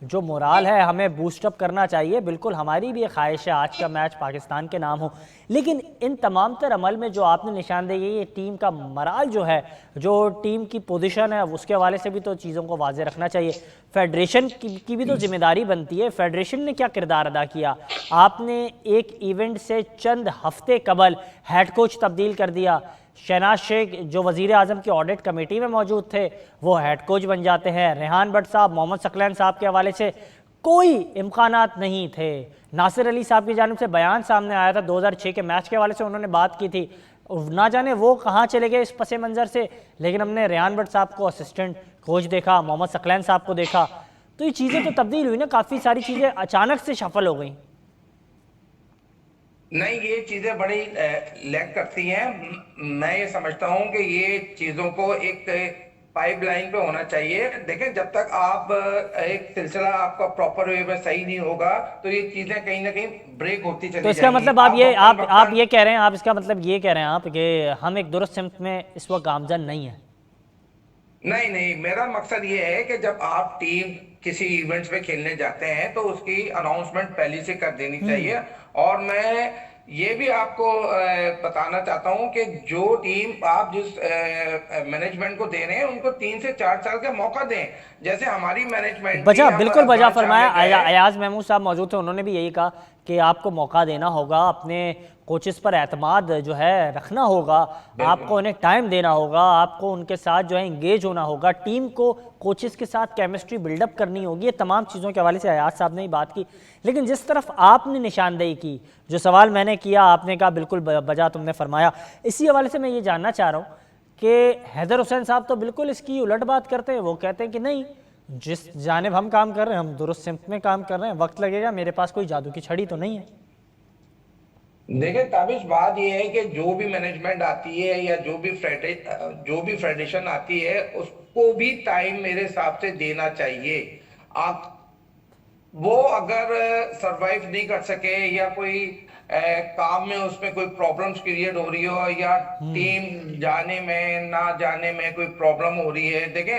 जो मोराल है हमें बूस्टअप करना चाहिए। बिल्कुल हमारी भी ख्वाहिश है आज का मैच पाकिस्तान के नाम हो, लेकिन इन तमाम तर अमल में जो आपने निशानदेही है, ये टीम का मोराल जो है, जो टीम की पोजीशन है, उसके हवाले से भी तो चीज़ों को वाज़ेह रखना चाहिए। फेडरेशन की भी तो जिम्मेदारी बनती है। फेडरेशन ने क्या किरदार अदा किया? आपने एक इवेंट से चंद हफ्ते कबल हेड कोच तब्दील कर दिया। शहनाज शेख जो वज़ीर आज़म की ऑडिट कमेटी में मौजूद थे, वो हेड कोच बन जाते हैं। रेहान भट्ट साहब, मोहम्मद सकलैन साहब के हवाले से कोई इम्कानात नहीं थे। नासिर अली साहब की जानिब से बयान सामने आया था 2006 के मैच के हवाले से, उन्होंने बात की थी, ना जाने वो कहाँ चले गए इस पसे मंज़र से। लेकिन हमने रेहान भट्ट साहब को असिस्टेंट कोच देखा, मोहम्मद सकलैन साहब को देखा, तो ये चीज़ें तो तब्दील हुई ना, काफ़ी सारी चीज़ें अचानक से शफल हो गई। नहीं, ये चीजें बड़ी लैग करती हैं। मैं ये समझता हूं कि ये चीजों को एक पाइपलाइन पे होना चाहिए। देखें, जब तक आप एक सिलसिला आपका प्रॉपर वे में सही नहीं होगा, तो ये चीजें कहीं ना कहीं ब्रेक होती तो चली इसका जाएंगी। मतलब आप वक्तन ये कह रहे हैं, आप इसका मतलब ये कह रहे हैं आप कि हम एक दुरुस्त सिमत में इस वक्त गामजन नहीं है? नहीं नहीं, मेरा मकसद ये है कि जब आप टीम किसी इवेंट्स में खेलने जाते हैं तो उसकी अनाउंसमेंट पहले से कर देनी चाहिए। और मैं ये भी आपको बताना चाहता हूं कि जो टीम आप जिस मैनेजमेंट को दे रहे हैं, उनको 3 से 4 साल का मौका दें। जैसे हमारी मैनेजमेंट थी, बजा हम बिल्कुल बजा अफगान शाह फरमाया। में गए। अयाज महमूद साहब मौजूद थे, उन्होंने भी यही कहा कि आपको मौका देना होगा, अपने कोचेस पर एतमाद जो है रखना होगा, आपको उन्हें टाइम देना होगा, आपको उनके साथ जो है इंगेज होना होगा, टीम को कोचेस के साथ केमिस्ट्री बिल्डअप करनी होगी। ये तमाम चीज़ों के हवाले से अयाज साहब ने ही बात की। लेकिन जिस तरफ आपने निशानदेही की, जो सवाल मैंने किया, आपने कहा बिल्कुल बजा तुमने फरमाया, इसी हवाले से मैं ये जानना चाह रहा हूँ कि हैदर हुसैन साहब तो बिल्कुल इसकी उलट बात करते हैं। वो कहते हैं कि नहीं, जिस जानिब हम काम कर रहे हैं, हम दुरुस्त सिमत में काम कर रहे हैं, वक्त लगेगा, मेरे पास कोई जादू की छड़ी तो नहीं है। देखिए ताबिश, बात यह है कि जो भी मैनेजमेंट आती है या जो भी फेडरेशन आती है, उसको भी टाइम मेरे हिसाब से देना चाहिए। आप वो अगर सरवाइव नहीं कर सके, या कोई काम में उसमें कोई प्रॉब्लम्स क्रिएट हो रही हो, या टीम जाने में ना जाने में कोई प्रॉब्लम हो रही है, देखें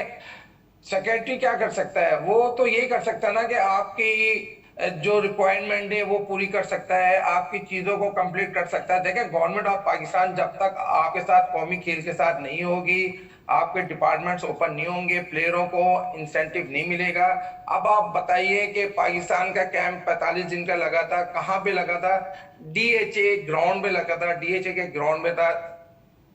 सेक्रेटरी क्या कर सकता है? वो तो ये कर सकता है ना कि आपकी जो रिक्वायरमेंट है वो पूरी कर सकता है, आपकी चीजों को कंप्लीट कर सकता है। देखें, गवर्नमेंट ऑफ पाकिस्तान जब तक आपके साथ कौमी खेल के साथ नहीं होगी, आपके डिपार्टमेंट्स ओपन नहीं होंगे, प्लेयरों को इंसेंटिव नहीं मिलेगा। अब आप बताइए कि पाकिस्तान का कैंप 45 दिन का लगा था, कहाँ पे लगा था? डीएचए ग्राउंड में लगा था, डीएचए के ग्राउंड में था।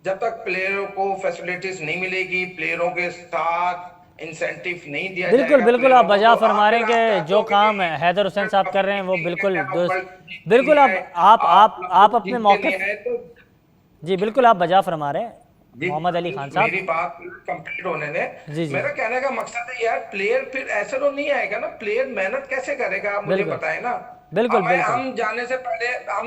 जब तक प्लेयरों को फैसिलिटीज नहीं मिलेगी, प्लेयरों के साथ इंसेंटिव नहीं दिया बिल्कुल जाएगा बिल्कुल, आप प्लेयरों को, बजा तो फरमा आप रहे फिर हैं आप कि चाहते जो हो काम कि हैदर हुसैन साहब कर रहे हैं वो बिल्कुल बिल्कुल। अब आप आप अपने जीत के मौके, नहीं आए तो। जी बिल्कुल आप बजा फरमा रहे हैं। जी, मोहम्मद अली खान साहब। मेरी बात कंप्लीट होने दे। जी जी मेरा कहने का मकसद है यार, प्लेयर फिर ऐसे तो नहीं आएगा ना, प्लेयर मेहनत कैसे करेगा? आप मुझे बिल्कुल बताएं ना। बिल्कुल अब बिल्कुल। हम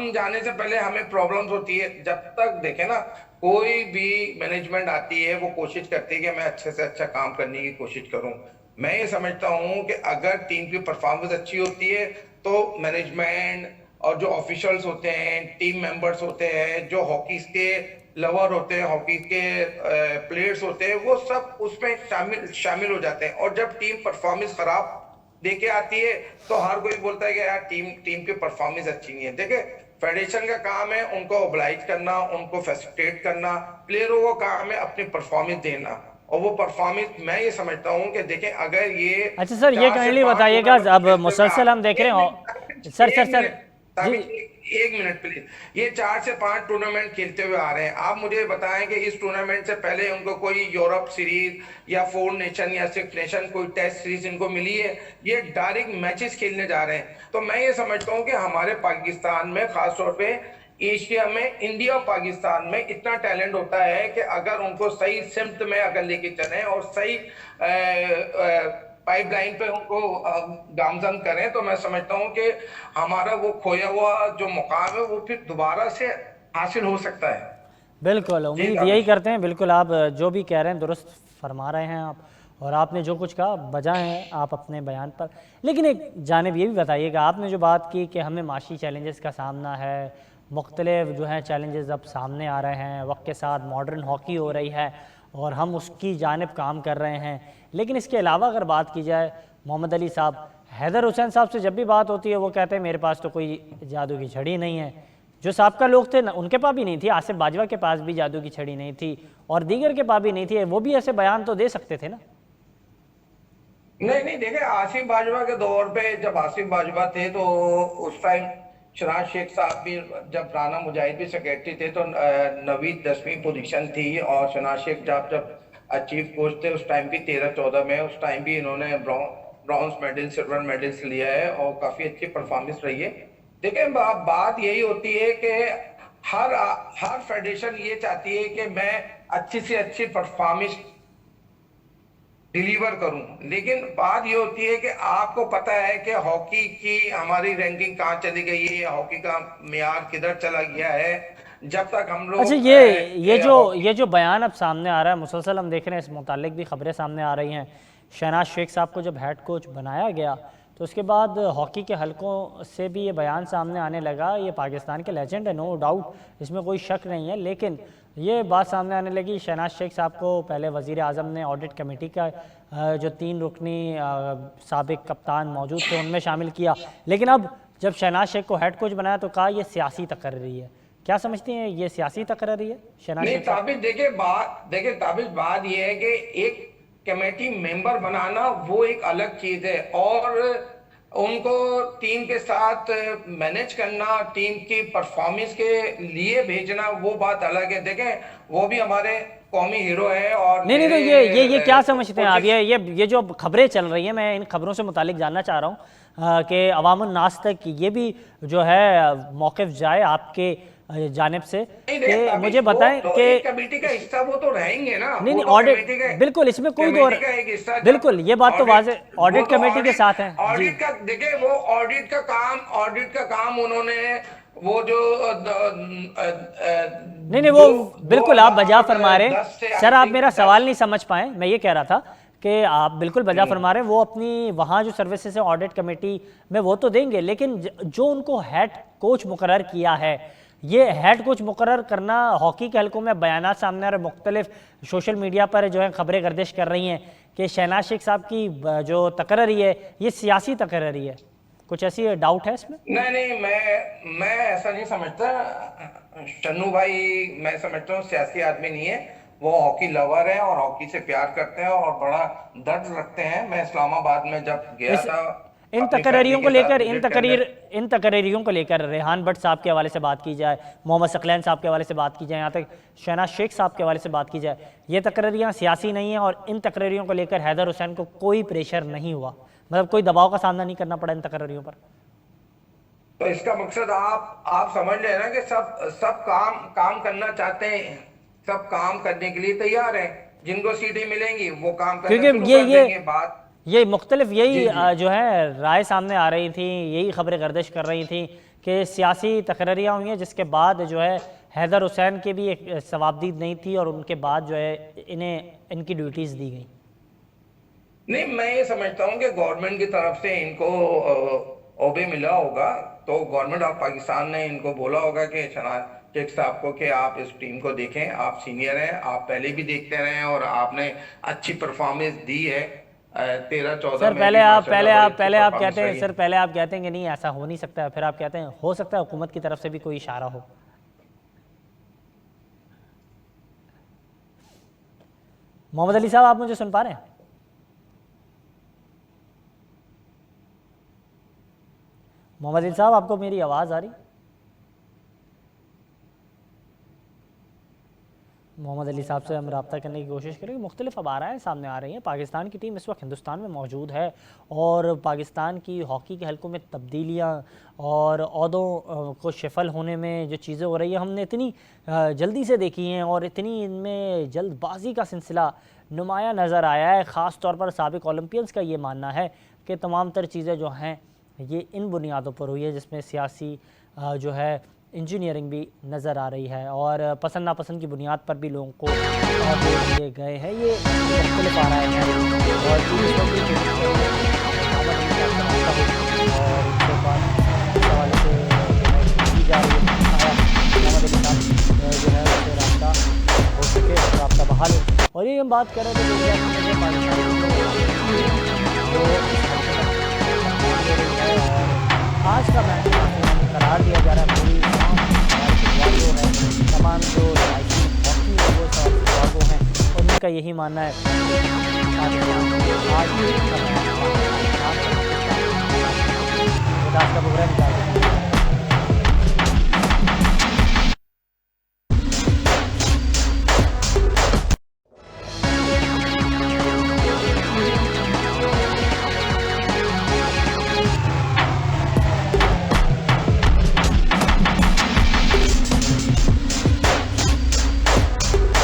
जाने से पहले हमें प्रॉब्लम्स होती है। जब तक देखे ना, कोई भी मैनेजमेंट आती है वो कोशिश करती है कि मैं अच्छे से अच्छा काम करने की कोशिश करूं। मैं ये समझता हूं कि अगर टीम की परफॉर्मेंस अच्छी होती है, तो मैनेजमेंट और जो ऑफिशियल्स होते हैं, टीम मेंबर्स होते हैं, जो हॉकी के लवर होते हैं, हॉकी के प्लेयर्स होते हैं, वो सब उसमें शामिल हो जाते हैं। और जब टीम परफॉर्मेंस खराब देके आती है, तो हर कोई बोलता है कि यार टीम की परफॉर्मेंस अच्छी नहीं है। देखिए, फेडरेशन का काम है उनको ओब्लाइज करना, उनको फैसिलिटेट करना, प्लेयरों का काम है अपनी परफॉर्मेंस देना। और वो परफॉर्मेंस मैं ये समझता हूँ कि देखें, अगर ये अच्छा सर, ये 4 से काइंडली 5 बताइएगा, टूर्नामेंट अब खेलते हुए मुसलसल हम देख रहे हैं सर सर सर जी। एक मिनट प्लीज। ये 4 से 5 टूर्नामेंट खेलते हुए आ रहे हैं। आप मुझे बताएं कि इस टूर्नामेंट से पहले उनको कोई यूरोप सीरीज या 4 नेशन या 6 नेशन कोई टेस्ट सीरीज इनको मिली है? ये डायरेक्ट मैचेस खेलने जा रहे हैं। तो मैं ये समझता हूँ कि हमारे पाकिस्तान में, खासतौर पे एशिया में, इंडिया और पाकिस्तान में इतना टैलेंट होता है कि अगर उनको सही सिमत में अगर लेके चले और सही पाइपलाइन पे उनको गामजन करें, तो मैं समझता हूं कि हमारा वो खोया हुआ जो मुकाम है वो फिर दोबारा से हासिल हो सकता है। बिल्कुल, जी उम्मीद ताबिश। यही करते हैं। बिल्कुल, आप जो भी कह रहे हैं दुरुस्त फरमा रहे हैं आप, और आपने जो कुछ कहा बजा हैं आप अपने बयान पर। लेकिन एक जानिब ये भी बताइएगा, आपने जो बात की कि हमें माशी चैलेंजेस का सामना है, मुख्तलिफ जो हैं चैलेंजेस अब सामने आ रहे हैं, वक्त के साथ मॉडर्न हॉकी हो रही है और हम उसकी जानिब काम कर रहे हैं। लेकिन इसके अलावा अगर बात की जाए, मोहम्मद अली साहब, हैदर हुसैन साहब से जब भी बात होती है वो कहते हैं मेरे पास तो कोई जादू की छड़ी नहीं है। जो साबका लोग थे ना, उनके पास भी नहीं थी, आसिफ बाजवा के पास भी जादू की छड़ी नहीं थी और दीगर के पास भी नहीं थी, वो भी ऐसे बयान तो दे सकते थे ना। नहीं नहीं, देखिए आसिफ बाजवा के दौर पे, जब आसिफ बाजवा थे तो उस टाइम शहनाज शेख साहब भी, जब राना मुजाहिद भी सेक्रेटरी थे, तो नवीं 10वीं पोजीशन थी, और शहनाज शेख जब जब चीफ कोच थे उस टाइम भी 13-14 में, उस टाइम भी इन्होंने ब्रॉन्ज मेडल, सिल्वर मेडल्स लिया है और काफी अच्छी परफॉर्मेंस रही है। देखिए बात यही होती है कि हर हर फेडरेशन ये चाहती है कि मैं अच्छी से अच्छी परफॉर्मेंस डिलीवर करूं, लेकिन बात ये होती है कि आपको पता है कि हॉकी की हमारी रैंकिंग कहाँ चली गई है, हॉकी का मियार किधर चला गया है। जब तक हम अच्छा, लोग ये जो बयान अब सामने आ रहा है, मुसलसल हम देख रहे हैं, इस मुतालिक भी खबरें सामने आ रही हैं। शहनाज शेख साहब को जब हेड कोच बनाया गया तो उसके बाद हॉकी के हलकों से भी ये बयान सामने आने लगा, ये पाकिस्तान के लेजेंड है, नो डाउट, इसमें कोई शक नहीं है। लेकिन ये बात सामने आने लगी, शहनाज शेख साहब को पहले वज़ीर आज़म ने ऑडिट कमेटी का जो 3 रुकनी साबिक कप्तान मौजूद थे उनमें शामिल किया। लेकिन अब जब शहनाज शेख को हेड कोच बनाया तो कहा यह सियासी तकर्री है। क्या समझते हैं, ये सियासी तकर्री है शहनाज नहीं शेख साहब? ताबिश, देखिए ताबिश, बात ये है कि एक कमेटी मेंबर बनाना वो एक अलग चीज है, और उनको टीम के साथ मैनेज करना, टीम की परफॉर्मेंस के लिए भेजना, वो बात अलग है। देखें, वो भी हमारे कौमी हीरो है। और नहीं नहीं, तो ये क्या समझते हैं आप, ये जो खबरें चल रही हैं, मैं इन खबरों से मुतालिक जानना चाह रहा हूँ कि अवामुन नास तक ये भी जो है मौक़िफ़ जाए आपके जानिब से, कि मुझे बताएं तो कि एक कमेटी का हिस्सा वो तो रहेंगे ना। नहीं वो नहीं, तो कमेटी ऑडिट बिल्कुल, इसमें कोई दो, कमेटी का एक हिस्सा, बिल्कुल ये बात तो वाज़े ऑडिट कमेटी के साथ है जी। ऑडिट का, देखिए वो ऑडिट का काम उन्होंने, वो जो नहीं नहीं, वो बिल्कुल आप बजा फरमा रहे हैं सर, आप मेरा सवाल नहीं समझ पाए। मैं ये कह रहा था कि आप बिल्कुल बजा फरमा रहे हैं, वो अपनी वहाँ जो सर्विसेज है ऑडिट कमेटी में वो तो देंगे, लेकिन जो उनको हेड कोच मुकर्रर किया है, ये हेड कोच मुकर्रर करना, हॉकी के हलकों में बयानात सामने आ रहे, मुख्तलिफ सोशल मीडिया पर जो है खबरें गर्दिश कर रही हैं कि शहनाज शेख साहब की जो तकर्री है ये सियासी तकर्री है। कुछ ऐसी डाउट है इसमें? नहीं नहीं, मैं ऐसा नहीं समझता शन्नू भाई। मैं समझता हूँ सियासी आदमी नहीं है, वो हॉकी लवर है और हॉकी से प्यार करते हैं और बड़ा दर्द रखते हैं। मैं इस्लामाबाद में जब गया था इन अपनी तकरीरों फैमिली को के साथ लेकर, विजिट करने, इन तकरीरों को लेकर रेहान भट्ट साहब के हवाले से बात की जाए, मोहम्मद सकलैन साहब के हवाले से बात की जाए, यहाँ तक शहनाज शेख साहब के हवाले से बात की जाए, ये तकरीरियाँ सियासी नहीं हैं और इन तकरीरों को लेकर हैदर हुसैन को कोई प्रेशर नहीं हुआ, मतलब कोई दबाव का सामना नहीं करना पड़ा इन तकरीरों पर। तो इसका मकसद आप समझ रहे हैं ना कि सब काम करना चाहते हैं, सब काम करने के लिए तैयार हैं। जिनको सीटें मिलेंगी वो काम करना शुरू क्योंकि कर देंगे। बात ये मुख्तलिफ यही जी जी जो है राय सामने आ रही थी, यही खबरें गर्दिश कर रही थी कि सियासी तकरीरियाँ हुई हैं, जिसके बाद जो है हैदर हुसैन के भी एक सवाबदीद नहीं थी और उनके बाद जो है इन्हें इनकी ड्यूटीज़ दी गई। नहीं, मैं ये समझता हूँ कि गवर्नमेंट की तरफ से इनको ओबे मिला होगा, तो गवर्नमेंट ऑफ पाकिस्तान ने इनको बोला होगा कि शहनाज शेख साहब को कि आप इस टीम को देखें, आप सीनियर हैं, आप पहले भी देखते रहे हैं और आपने अच्छी परफॉर्मेंस दी है 13-14 सर में पहले भी आप माशाल्लाह बड़ी अच्छी पहले आप परफॉर्मेंस कहते हैं रही सर, है। पहले आप कहते हैं कि नहीं ऐसा हो नहीं सकता, फिर आप कहते हैं हो सकता है हुकूमत की तरफ से भी कोई इशारा हो। मोहम्मद अली साहब, आप मुझे सुन पा रहे हैं? मोहम्मद अली साहब, आपको मेरी आवाज़ आ रही? मोहम्मद अली साहब से हम रब्ता करने की कोशिश करेंगे। मुख्तलिफ अबाराएँ सामने आ रही हैं, पाकिस्तान की टीम इस वक्त हिंदुस्तान में मौजूद है और पाकिस्तान की हॉकी के हलकों में तब्दीलियाँ और ओहदों को शफल होने में जो चीज़ें हो रही हैं, हमने इतनी जल्दी से देखी हैं और इतनी इनमें जल्दबाजी का सिलसिला नुमाया नज़र आया है। ख़ास तौर पर साबिक ओलंपियंस का ये मानना है कि तमाम तर चीज़ें जो हैं ये इन बुनियादों पर हुई है, जिसमें सियासी जो है इंजीनियरिंग भी नज़र आ रही है और पसंद नापसंद की बुनियाद पर भी लोगों को वोट दिए गए हैं। ये मुख्तलिफ आ रहे हैं और उनके पास इस हवाले से की जा रही है जो है उससे रब्ता हो सके और रब्ता बहाल हो। और ये हम बात कर रहे थे आज का मैच करार दिया जा रहा है। पूरी जो है तमाम जो हॉकी है वो सवालों हैं और उनका यही मानना है आज का मैच